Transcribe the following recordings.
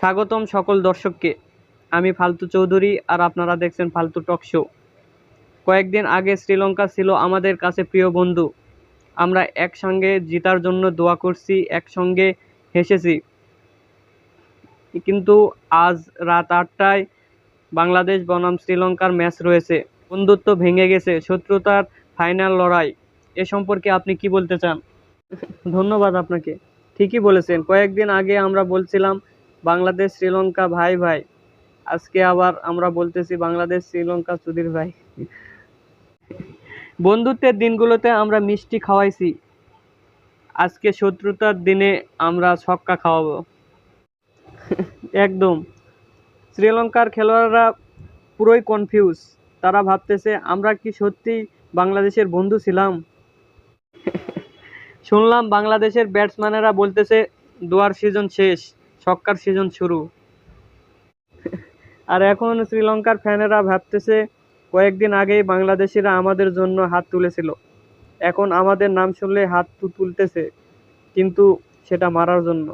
স্বাগতম সকল দর্শককে। আমি ফালতু চৌধুরী আর আপনারা দেখছেন ফালতু টক শো। কয়েকদিন আগে শ্রীলঙ্কা ছিল আমাদের কাছে প্রিয় বন্ধু। আমরা একসঙ্গে জেতার জন্য দোয়া করছি, একসঙ্গে হেসেছি। কিন্তু আজ রাত 8টায় বাংলাদেশ বনাম শ্রীলঙ্কার ম্যাচ রয়েছে। বন্ধুত্ব ভেঙে গেছে, শত্রুতার ফাইনাল লড়াই। এ সম্পর্কে আপনি কি বলতে চান? ধন্যবাদ আপনাকে। ঠিকই বলেছেন, কয়েকদিন আগে আমরা বলছিলাম বাংলাদেশ শ্রীলঙ্কা ভাই ভাই। আজকে আবার আমরা বলতেছি বাংলাদেশ শ্রীলঙ্কা চুদির ভাই। বন্ধুত্বের দিনগুলোতে আমরা মিষ্টি খাওয়াইছি, আজকে শত্রুতার দিনে আমরা ছক্কা খাওয়াবো। একদম। শ্রীলঙ্কার খেলোয়াড়রা পুরোই কনফিউজ। তারা ভাবতেছে আমরা কি সত্যি বাংলাদেশের বন্ধু ছিলাম। শুনলাম বাংলাদেশের ব্যাটসম্যানেরা বলতেছে দোয়ার সিজন শেষ, ছক্কার সিজন শুরু। আর এখন শ্রীলঙ্কার ফ্যানেরা ভাবতেছে কয়েকদিন আগেই বাংলাদেশিরা আমাদের জন্য হাত তুলেছিল, এখন আমাদের নাম শুনলে হাত তুলতেছে, কিন্তু সেটা মারার জন্য।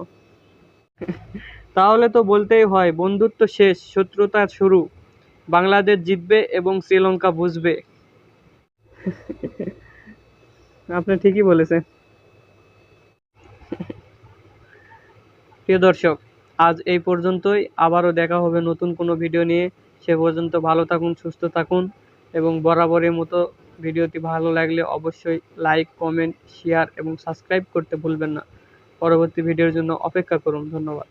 তাহলে তো বলতেই হয় বন্ধুত্ব শেষ, শত্রুতা শুরু। বাংলাদেশ জিতবে এবং শ্রীলঙ্কা বুঝবে। আপনি ঠিকই বলেছেন। প্রিয় দর্শক, আজ এই পর্যন্তই। আবারও দেখা হবে নতুন কোনো ভিডিও নিয়ে। সে পর্যন্ত ভালো থাকুন, সুস্থ থাকুন এবং বরাবরের মতো ভিডিওটি ভালো লাগলে অবশ্যই লাইক, কমেন্ট, শেয়ার এবং সাবস্ক্রাইব করতে ভুলবেন না। পরবর্তী ভিডিওর জন্য অপেক্ষা করুন। ধন্যবাদ।